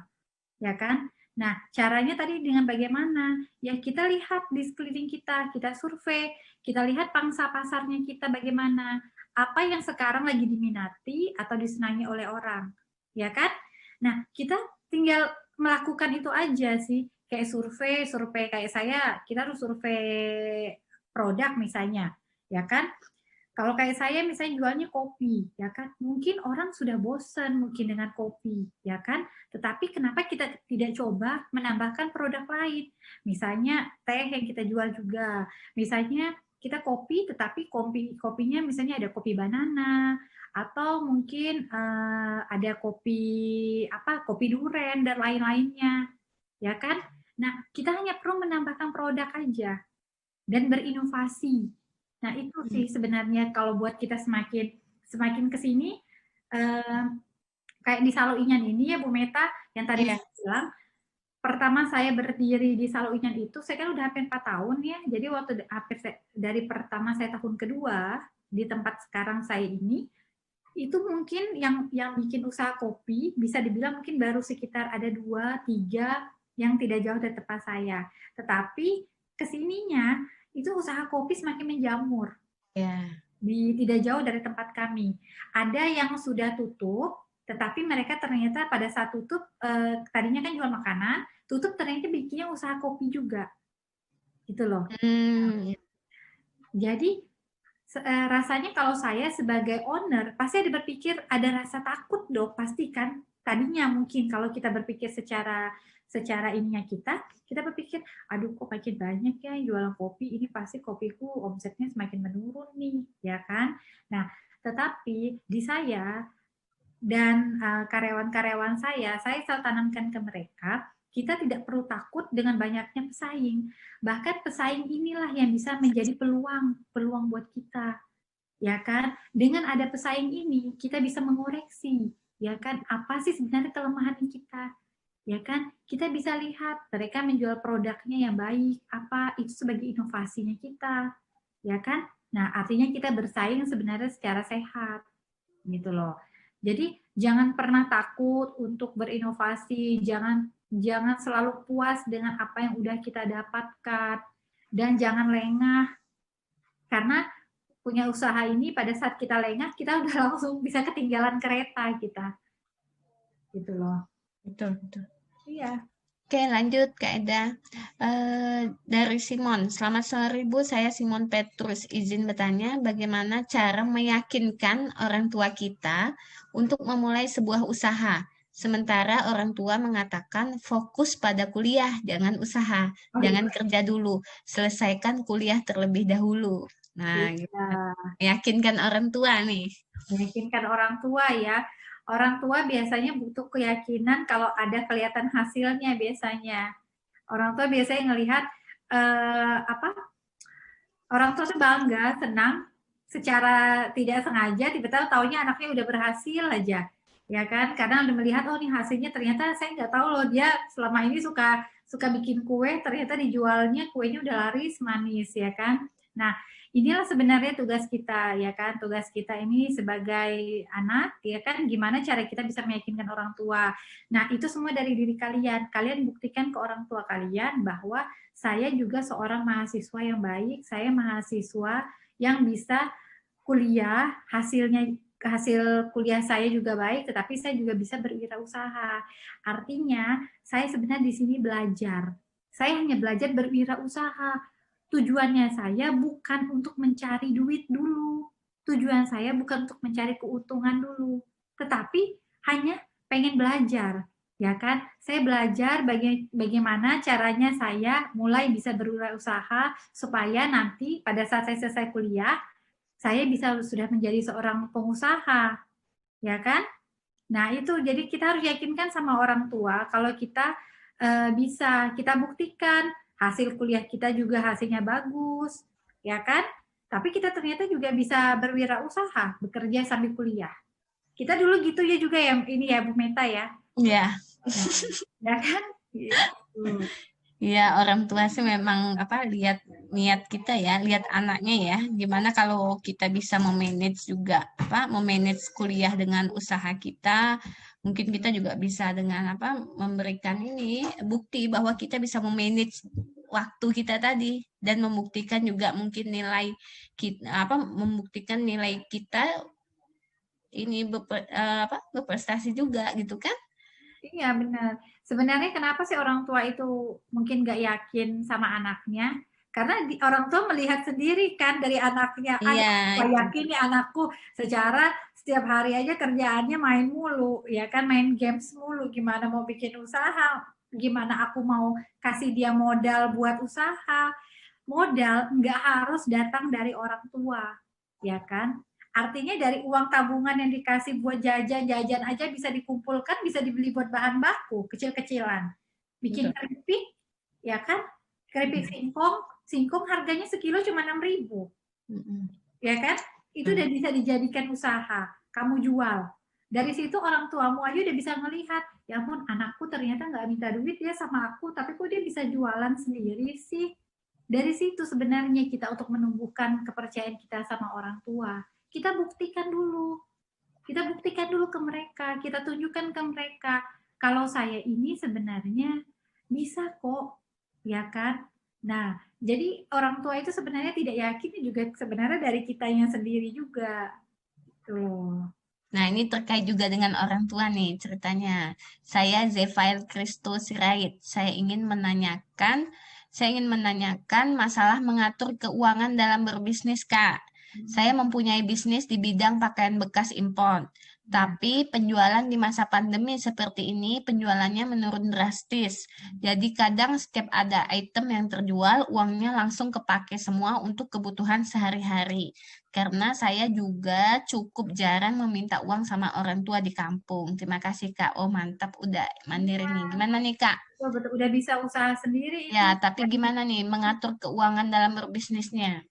ya kan? Nah, caranya tadi dengan bagaimana? Ya kita lihat di sekeliling kita survei, kita lihat pangsa pasarnya kita bagaimana, apa yang sekarang lagi diminati atau disenangi oleh orang, ya kan? Nah, kita tinggal melakukan itu aja sih, kayak survei kayak saya, kita harus survei produk misalnya, ya kan? Kalau kayak saya misalnya jualnya kopi, ya kan? Mungkin orang sudah bosan mungkin dengan kopi, ya kan? Tetapi kenapa kita tidak coba menambahkan produk lain? Misalnya teh yang kita jual juga. Misalnya kita kopi, tetapi kopinya misalnya ada kopi banana, atau mungkin ada kopi duren dan lain-lainnya, ya kan? Nah, kita hanya perlu menambahkan produk aja dan berinovasi. Nah, itu sih sebenarnya kalau buat kita semakin ke sini, kayak di Saluinyan ini ya Bu Meta, yang tadi saya bilang, pertama saya berdiri di Saluinyan itu, saya kan udah hampir 4 tahun ya, jadi waktu dari pertama saya tahun kedua, di tempat sekarang saya ini, itu mungkin yang bikin usaha kopi, bisa dibilang mungkin baru sekitar ada 2, 3 yang tidak jauh dari tempat saya. Tetapi kesininya, itu usaha kopi semakin menjamur. Tidak jauh dari tempat kami. Ada yang sudah tutup, tetapi mereka ternyata pada saat tutup, tadinya kan jual makanan, tutup ternyata bikinnya usaha kopi juga. Gitu loh. Jadi, rasanya kalau saya sebagai owner, pasti ada berpikir, ada rasa takut dong, pasti kan. Tadinya mungkin kalau kita berpikir secara ininya kita berpikir, aduh kok makin banyak ya jualan kopi, ini pasti kopiku omsetnya semakin menurun nih, ya kan? Nah, tetapi di saya dan karyawan-karyawan saya selalu tanamkan ke mereka, kita tidak perlu takut dengan banyaknya pesaing. Bahkan pesaing inilah yang bisa menjadi peluang buat kita. Ya kan? Dengan ada pesaing ini, kita bisa mengoreksi, ya kan? Apa sih sebenarnya kelemahan kita? Ya kan? Kita bisa lihat mereka menjual produknya yang baik, apa itu sebagai inovasinya kita. Ya kan? Nah, artinya kita bersaing sebenarnya secara sehat. Gitu loh. Jadi jangan pernah takut untuk berinovasi, jangan selalu puas dengan apa yang udah kita dapatkan, dan jangan lengah, karena punya usaha ini pada saat kita lengah kita udah langsung bisa ketinggalan kereta kita, gitu loh. Betul, betul. Iya. Oke, lanjut Kak Eda. Dari Simon, selamat sore Bu, saya Simon Petrus. Izin bertanya, bagaimana cara meyakinkan orang tua kita untuk memulai sebuah usaha? Sementara orang tua mengatakan fokus pada kuliah, jangan usaha, jangan kerja dulu, selesaikan kuliah terlebih dahulu. Nah, gimana? Meyakinkan orang tua nih. Meyakinkan orang tua ya. Orang tua biasanya butuh keyakinan kalau ada kelihatan hasilnya biasanya. Orang tua biasanya ngelihat orang tua tuh bangga, senang, secara tidak sengaja tiba-tiba taunya anaknya udah berhasil aja, ya kan? Karena udah melihat, oh nih hasilnya ternyata saya nggak tahu loh dia selama ini suka bikin kue, ternyata dijualnya kuenya udah laris manis, ya kan? Nah, inilah sebenarnya tugas kita, ya kan? Tugas kita ini sebagai anak, ya kan? Gimana cara kita bisa meyakinkan orang tua. Nah, itu semua dari diri kalian. Kalian buktikan ke orang tua kalian bahwa saya juga seorang mahasiswa yang baik, saya mahasiswa yang bisa kuliah, hasil kuliah saya juga baik, tetapi saya juga bisa berwirausaha. Artinya, saya sebenarnya di sini belajar. Saya hanya belajar berwirausaha. Tujuannya saya bukan untuk mencari duit dulu. Tujuan saya bukan untuk mencari keuntungan dulu, tetapi hanya pengen belajar. Ya kan, saya belajar bagaimana caranya saya mulai bisa berwirausaha supaya nanti pada saat saya selesai kuliah, saya bisa sudah menjadi seorang pengusaha, ya kan? Nah itu, jadi kita harus yakinkan sama orang tua kalau kita bisa, kita buktikan hasil kuliah kita juga hasilnya bagus, ya kan? Tapi kita ternyata juga bisa berwirausaha, bekerja sambil kuliah. Kita dulu gitu ya juga ya, ini ya Bu Meta ya. Iya. Ya kan? Iya, orang tua sih memang lihat niat kita ya, lihat anaknya ya. Gimana kalau kita bisa memanage juga memanage kuliah dengan usaha kita, mungkin kita juga bisa dengan memberikan ini bukti bahwa kita bisa memanage waktu kita tadi dan membuktikan juga mungkin nilai kita membuktikan nilai kita ini berprestasi juga gitu kan? Iya benar. Sebenarnya kenapa sih orang tua itu mungkin nggak yakin sama anaknya? Karena orang tua melihat sendiri kan dari anaknya. Iya. Saya yakin nih anakku secara setiap hari aja kerjaannya main mulu, ya kan, main games mulu. Gimana mau bikin usaha? Gimana aku mau kasih dia modal buat usaha? Modal nggak harus datang dari orang tua, ya kan? Artinya dari uang tabungan yang dikasih buat jajan aja bisa dikumpulkan, bisa dibeli buat bahan baku, kecil-kecilan. Bikin keripik, ya kan? Keripik singkong harganya sekilo cuma 6.000. Ya kan? Itu udah bisa dijadikan usaha. Kamu jual. Dari situ orang tuamu aja udah bisa melihat, ya ampun anakku ternyata nggak minta duit ya sama aku, tapi kok dia bisa jualan sendiri sih. Dari situ sebenarnya kita untuk menumbuhkan kepercayaan kita sama orang tua. Kita buktikan dulu ke mereka, kita tunjukkan ke mereka kalau saya ini sebenarnya bisa kok, ya kan? Nah, jadi orang tua itu sebenarnya tidak yakin juga sebenarnya dari kitanya sendiri juga. Tuh. Nah, ini terkait juga dengan orang tua nih ceritanya. Saya Zefail Kristo Sirait. Saya ingin menanyakan masalah mengatur keuangan dalam berbisnis, Kak. Saya mempunyai bisnis di bidang pakaian bekas impor. Tapi penjualan di masa pandemi seperti ini, penjualannya menurun drastis. Jadi kadang setiap ada item yang terjual, uangnya langsung kepake semua untuk kebutuhan sehari-hari. Karena saya juga cukup jarang meminta uang sama orang tua di kampung. Terima kasih, Kak. Oh, mantap. Udah mandiri nih. Gimana nih, Kak? Oh, betul, udah bisa usaha sendiri itu. Ya, tapi gimana nih mengatur keuangan dalam berbisnisnya?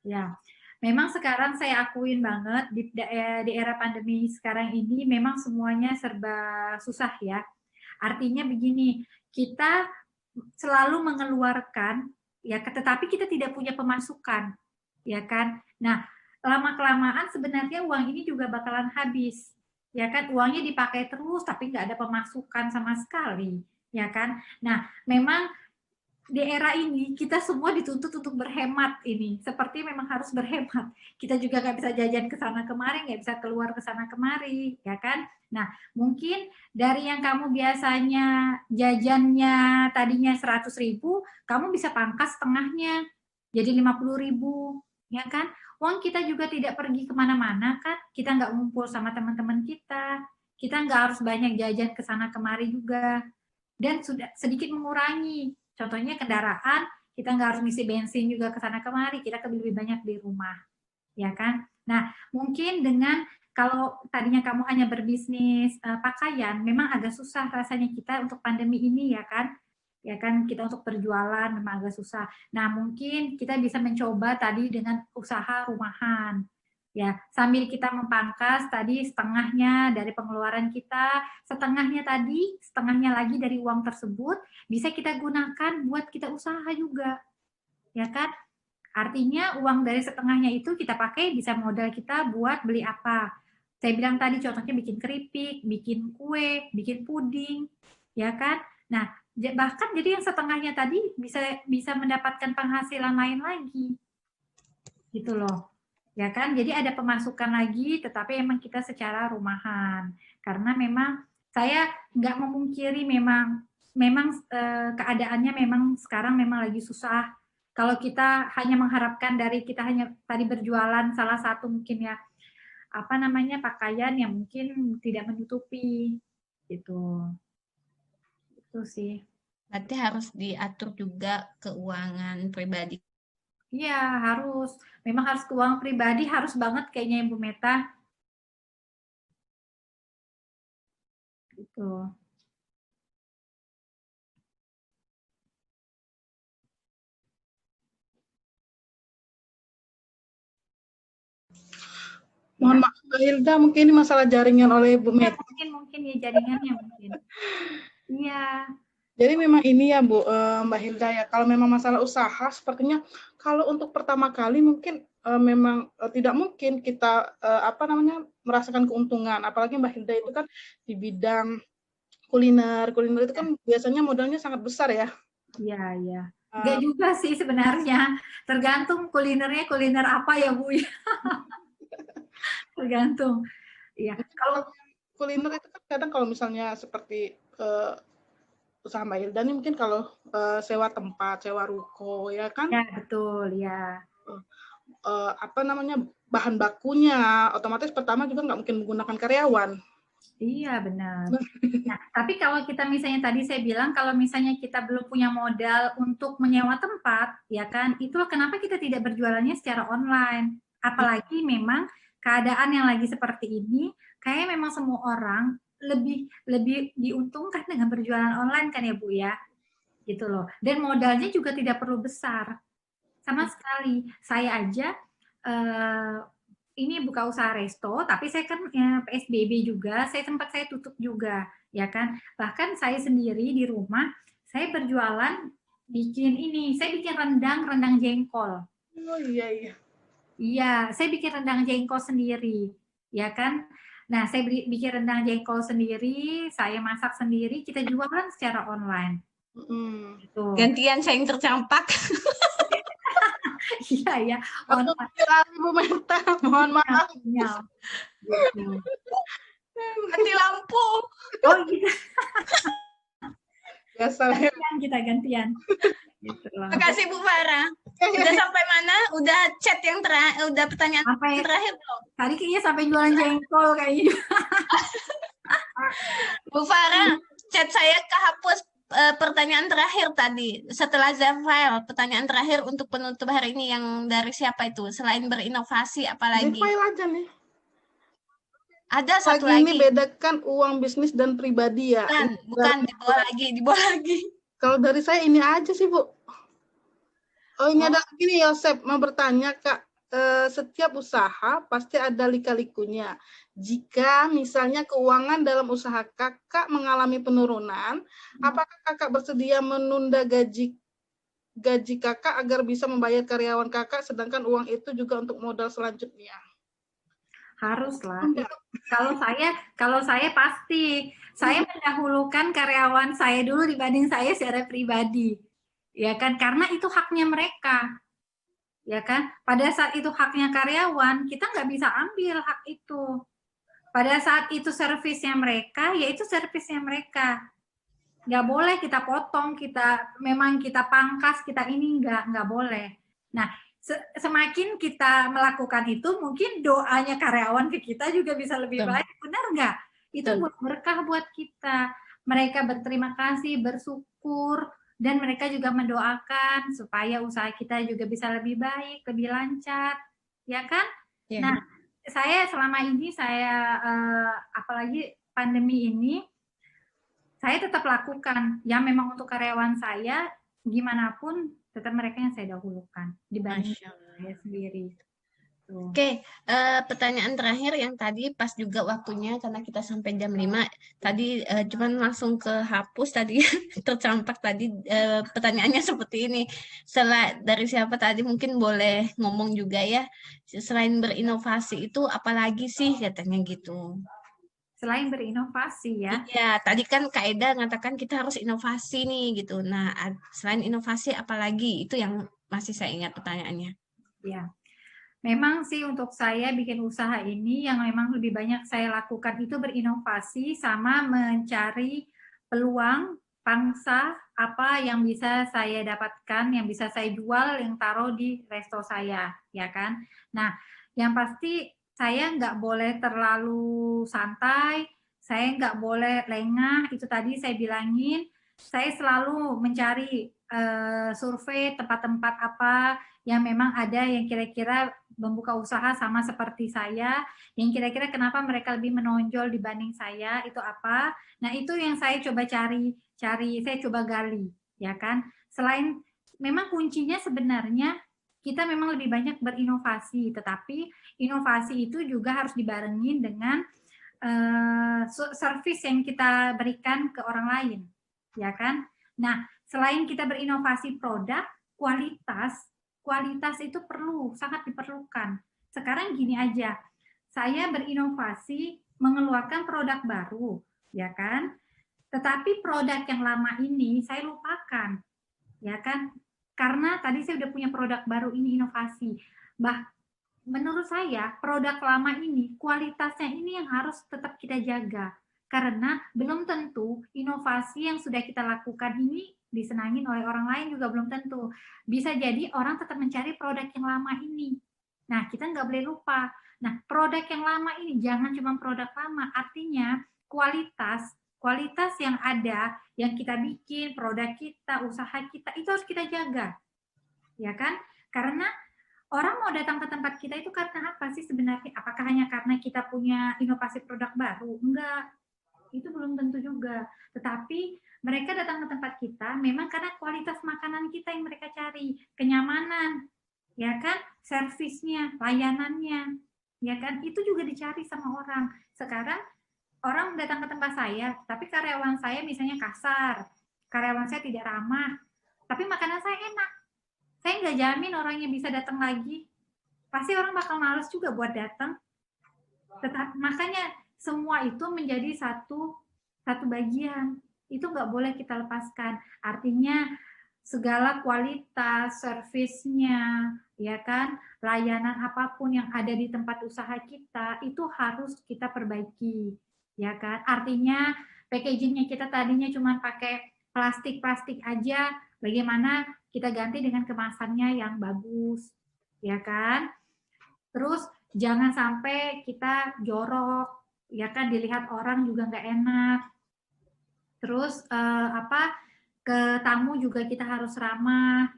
Ya, memang sekarang saya akuin banget di era pandemi sekarang ini memang semuanya serba susah ya. Artinya begini, kita selalu mengeluarkan ya, tetapi kita tidak punya pemasukan, ya kan? Nah, lama-kelamaan sebenarnya uang ini juga bakalan habis, ya kan? Uangnya dipakai terus tapi nggak ada pemasukan sama sekali, ya kan? Nah, memang di era ini kita semua dituntut untuk berhemat ini, seperti memang harus berhemat. Kita juga nggak bisa jajan ke sana kemari, nggak bisa keluar ke sana kemari, ya kan? Nah, mungkin dari yang kamu biasanya jajannya tadinya 100.000, kamu bisa pangkas setengahnya, jadi 50.000, ya kan? Uang kita juga tidak pergi kemana-mana kan? Kita nggak ngumpul sama teman-teman kita nggak harus banyak jajan ke sana kemari juga, dan sudah sedikit mengurangi. Contohnya kendaraan, kita nggak harus ngisi bensin juga ke sana kemari, kita lebih banyak di rumah, ya kan? Nah, mungkin dengan kalau tadinya kamu hanya berbisnis pakaian, memang agak susah rasanya kita untuk pandemi ini, ya kan? Ya kan, kita untuk berjualan memang agak susah. Nah, mungkin kita bisa mencoba tadi dengan usaha rumahan. Ya, sambil kita memangkas tadi setengahnya dari pengeluaran kita, setengahnya lagi dari uang tersebut bisa kita gunakan buat kita usaha juga, ya kan? Artinya uang dari setengahnya itu kita pakai bisa modal kita buat beli apa. Saya bilang tadi contohnya bikin keripik, bikin kue, bikin puding, ya kan? Nah, bahkan jadi yang setengahnya tadi bisa mendapatkan penghasilan lain lagi, gitu loh. Ya kan, jadi ada pemasukan lagi, tetapi emang kita secara rumahan. Karena memang saya nggak memungkiri memang keadaannya memang sekarang memang lagi susah. Kalau kita hanya mengharapkan dari kita hanya tadi berjualan salah satu mungkin ya apa namanya pakaian yang mungkin tidak menutupi gitu. Itu sih. Berarti harus diatur juga keuangan pribadi. Iya, harus. Memang harus keuangan pribadi, harus banget kayaknya Ibu Meta. Gitu. Mohon maaf Mbak Hilda, mungkin ini masalah jaringan oleh Bu Ya, Meta. mungkin ya jaringannya mungkin. Iya. Jadi memang ini ya Bu, Mbak Hilda ya, kalau memang masalah usaha sepertinya kalau untuk pertama kali mungkin memang tidak mungkin kita merasakan keuntungan, apalagi Mbak Hilda itu kan di bidang kuliner itu kan biasanya modalnya sangat besar ya. Iya, iya. Enggak juga sih sebenarnya, tergantung kulinernya kuliner apa ya Bu. Tergantung. Iya. Kalau kuliner itu kan kadang kalau misalnya seperti usaha Mbak Hilda ini mungkin kalau sewa tempat, sewa ruko ya kan? Ya, betul, ya. Bahan bakunya otomatis pertama juga nggak mungkin menggunakan karyawan. Iya, benar. Nah, tapi kalau kita misalnya tadi saya bilang kalau misalnya kita belum punya modal untuk menyewa tempat, ya kan, itulah kenapa kita tidak berjualannya secara online. Apalagi memang keadaan yang lagi seperti ini, kayak memang semua orang lebih diuntungkan dengan berjualan online kan ya Bu ya, gitu loh. Dan modalnya juga tidak perlu besar, sama sekali. Saya aja ini buka usaha resto, tapi saya kan ya, PSBB juga, saya tutup juga, ya kan. Bahkan saya sendiri di rumah, saya berjualan saya bikin rendang jengkol. Oh iya. Iya, saya bikin rendang jengkol sendiri, ya kan. Nah, saya bikin rendang jengkol sendiri, saya masak sendiri, kita jualan secara online. Gitu. Gantian saya yang tercampak. Iya ya. Bu Meta, mohon maaf. Mati lampu. Oh gitu. Biasa Gantian. Gitu loh. Makasih Bu Farah. Udah sampai mana? Udah chat yang terakhir, udah pertanyaan Sampai terakhir belum? tadi kayaknya sampai jualan jengkol kayaknya. Bu Farah, chat saya kehapus pertanyaan terakhir tadi. Setelah Zafail, pertanyaan terakhir untuk penutup hari ini yang dari siapa itu? Selain berinovasi, apalagi? Zafail aja nih. Ada satu Pagi ini lagi. bedakan uang bisnis dan pribadi ya. Bukan, dibawa lagi. Kalau dari saya ini aja sih, Bu. Oh, ini ada gini, Yosep mau bertanya, Kak. Setiap usaha pasti ada lika-likunya. Jika misalnya keuangan dalam usaha kakak mengalami penurunan, apakah kakak bersedia menunda gaji kakak agar bisa membayar karyawan kakak, sedangkan uang itu juga untuk modal selanjutnya? Haruslah. Kalau saya pasti saya mendahulukan karyawan saya dulu dibanding saya secara pribadi, ya kan? Karena itu haknya mereka, ya kan? Pada saat itu haknya karyawan, kita nggak bisa ambil hak itu. Pada saat itu servisnya mereka, ya itu servisnya mereka. Nggak boleh kita potong, memang kita pangkas, kita ini nggak boleh. Nah, semakin kita melakukan itu, mungkin doanya karyawan ke kita juga bisa lebih baik, benar nggak? Itu buat berkah buat kita. Mereka berterima kasih, bersyukur, dan mereka juga mendoakan supaya usaha kita juga bisa lebih baik, lebih lancar, ya kan? Yeah. Nah, saya selama ini apalagi pandemi ini, saya tetap lakukan. Ya memang untuk karyawan saya, gimana pun tetap mereka yang saya dahulukan dibanding saya sendiri. Oke, pertanyaan terakhir yang tadi pas juga waktunya karena kita sampai jam 5. Tadi cuman langsung ke hapus tadi tercampak tadi pertanyaannya seperti ini. Dari siapa tadi mungkin boleh ngomong juga ya. Selain berinovasi itu apalagi sih katanya gitu. Selain berinovasi ya. Iya, tadi kan Kak Eda mengatakan kita harus inovasi nih gitu. Nah, selain inovasi apalagi? Itu yang masih saya ingat pertanyaannya. Ya. Memang sih untuk saya bikin usaha ini yang memang lebih banyak saya lakukan itu berinovasi sama mencari peluang pangsa apa yang bisa saya dapatkan, yang bisa saya jual, yang taruh di resto saya, ya kan? Nah, yang pasti saya nggak boleh terlalu santai, saya nggak boleh lengah, itu tadi saya bilangin, saya selalu mencari survei tempat-tempat apa yang memang ada yang kira-kira membuka usaha sama seperti saya, yang kira-kira kenapa mereka lebih menonjol dibanding saya, itu apa? Nah, itu yang saya coba cari, saya coba gali, ya kan? Selain, memang kuncinya sebenarnya kita memang lebih banyak berinovasi, tetapi inovasi itu juga harus dibarengin dengan service yang kita berikan ke orang lain, ya kan? Nah, selain kita berinovasi produk, kualitas itu sangat diperlukan. Sekarang gini aja, saya berinovasi mengeluarkan produk baru, ya kan? Tetapi produk yang lama ini saya lupakan, ya kan? Karena tadi saya udah punya produk baru ini inovasi. Menurut saya produk lama ini kualitasnya ini yang harus tetap kita jaga. Karena belum tentu inovasi yang sudah kita lakukan ini disenangin oleh orang lain juga belum tentu. Bisa jadi orang tetap mencari produk yang lama ini. Nah, kita nggak boleh lupa. Nah, produk yang lama ini jangan cuma produk lama. Artinya kualitas yang ada, yang kita bikin, produk kita, usaha kita, itu harus kita jaga. Ya kan? Karena orang mau datang ke tempat kita itu karena apa sih sebenarnya? Apakah hanya karena kita punya inovasi produk baru? Enggak. Itu belum tentu juga. Tetapi mereka datang ke tempat kita memang karena kualitas makanan kita yang mereka cari, kenyamanan, ya kan, servisnya, layanannya, ya kan, itu juga dicari sama orang. Sekarang orang datang ke tempat saya, tapi karyawan saya misalnya kasar, karyawan saya tidak ramah, tapi makanan saya enak, saya nggak jamin orangnya bisa datang lagi. Pasti orang bakal males juga buat datang. Makanya semua itu menjadi satu bagian. Itu nggak boleh kita lepaskan. Artinya segala kualitas, servisnya, ya kan, layanan apapun yang ada di tempat usaha kita itu harus kita perbaiki, ya kan. Artinya packagingnya kita tadinya cuma pakai plastik aja, Bagaimana kita ganti dengan kemasannya yang bagus, ya kan? Terus jangan sampai kita jorok, ya kan, dilihat orang juga nggak enak. Terus ke tamu juga kita harus ramah.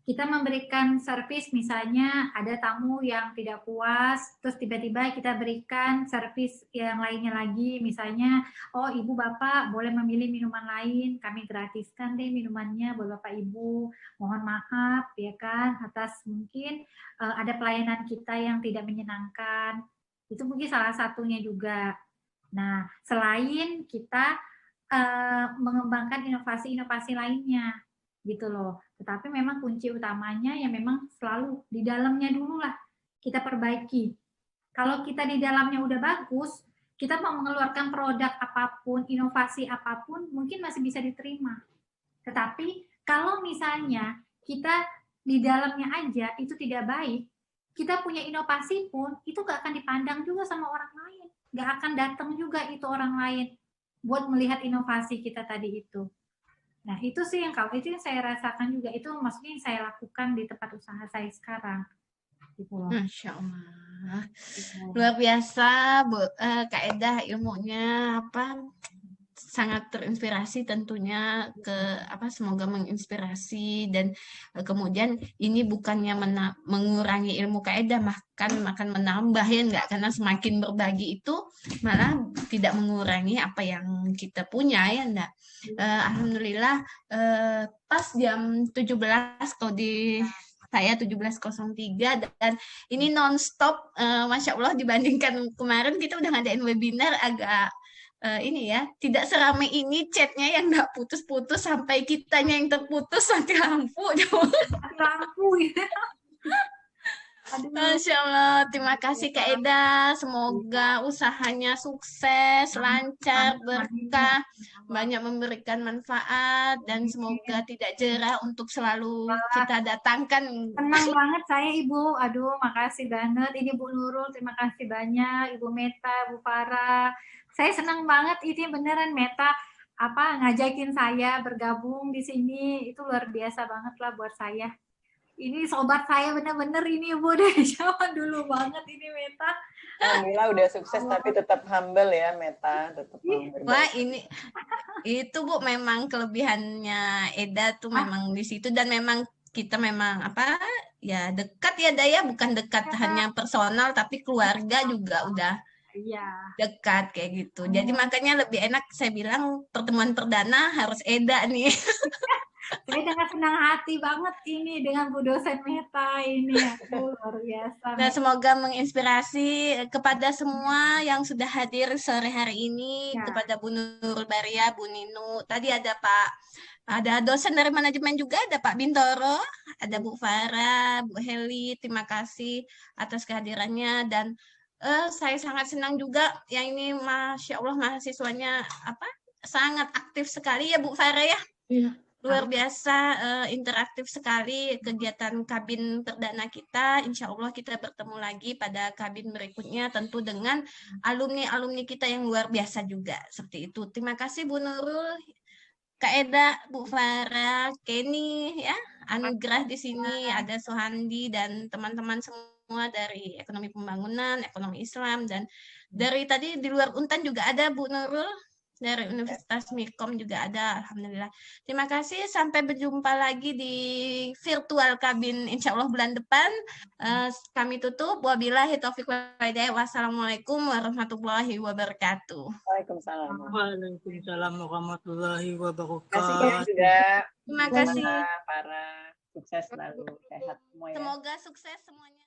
Kita memberikan servis, misalnya ada tamu yang tidak puas, terus tiba-tiba kita berikan servis yang lainnya lagi, misalnya, oh ibu bapak boleh memilih minuman lain, kami gratiskan deh minumannya buat bapak ibu, mohon maaf ya kan, atas mungkin ada pelayanan kita yang tidak menyenangkan, itu mungkin salah satunya juga. Nah, selain kita mengembangkan inovasi-inovasi lainnya, gitu loh. Tetapi memang kunci utamanya yang memang selalu di dalamnya dulu lah kita perbaiki. Kalau kita di dalamnya udah bagus, kita mau mengeluarkan produk apapun, inovasi apapun, mungkin masih bisa diterima. Tetapi kalau misalnya kita di dalamnya aja itu tidak baik, kita punya inovasi pun itu gak akan dipandang juga sama orang lain. Gak akan datang juga itu orang lain buat melihat inovasi kita tadi itu. Nah, itu sih yang saya rasakan juga. Itu maksudnya yang saya lakukan di tempat usaha saya sekarang. Gitu loh. Masya Allah. Luar biasa, Bu. Kak Eda ilmunya sangat terinspirasi tentunya semoga menginspirasi dan kemudian ini bukannya mengurangi ilmu Kak Eda, makan menambah ya enggak, karena semakin berbagi itu malah tidak mengurangi apa yang kita punya ya enggak. Alhamdulillah pas jam 17 kalau di saya 17.03 dan ini nonstop, Masya Allah dibandingkan kemarin kita udah ngadain webinar agak ini ya, tidak seramai ini chatnya yang nggak putus-putus sampai kitanya yang terputus mati lampu. Lampu ya. Masya Allah, terima kasih Kak Eda. Semoga usahanya sukses, lancar, berkah, banyak memberikan manfaat, dan semoga tidak jerah untuk selalu kita datangkan. Senang banget saya Ibu. Aduh, makasih banget. Ini Bu Nurul, terima kasih banyak. Ibu Meta, Bu Farah. Saya senang banget ini beneran Meta ngajakin saya bergabung di sini. Itu luar biasa banget lah buat saya. Ini sobat saya bener-bener ini Bu dari zaman dulu banget ini Meta. Alhamdulillah udah sukses tapi tetap humble ya Meta, tetap humble. Wah, itu Bu memang kelebihannya Eda tuh memang di situ, dan memang kita memang ya dekat ya Daya, bukan dekat hanya personal tapi keluarga juga udah dekat kayak gitu. Jadi makanya lebih enak saya bilang pertemuan perdana harus Eda nih. Saya dengan senang hati banget ini dengan Bu dosen Meta ini, luar biasa. Nah, semoga menginspirasi kepada semua yang sudah hadir sore hari ini, kepada Bu Nurul Baria, Bu Ninu. Tadi ada dosen dari manajemen juga, ada Pak Bintoro, ada Bu Farah, Bu Heli. Terima kasih atas kehadirannya, dan saya sangat senang juga yang ini, Masya Allah mahasiswanya sangat aktif sekali ya Bu Farah ya. Iya. Luar biasa, interaktif sekali kegiatan kabin perdana kita. Insya Allah kita bertemu lagi pada kabin berikutnya, tentu dengan alumni-alumni kita yang luar biasa juga. Seperti itu. Terima kasih Bu Nurul, Kak Eda, Bu Farah, Kenny, ya, Anugerah di sini, ada Sohandi dan teman-teman semua dari Ekonomi Pembangunan, Ekonomi Islam, dan dari tadi di luar Untan juga ada Bu Nurul. Dari Universitas Mikom juga ada, Alhamdulillah. Terima kasih, sampai berjumpa lagi di virtual kabin insya Allah bulan depan. Kami tutup, wabillahi taufiq wal hidayah. Wassalamualaikum warahmatullahi wabarakatuh. Waalaikumsalam. Waalaikumsalam warahmatullahi wabarakatuh. Terima kasih juga. Terima kasih. Para sukses selalu, sehat semua ya. Semoga sukses semuanya.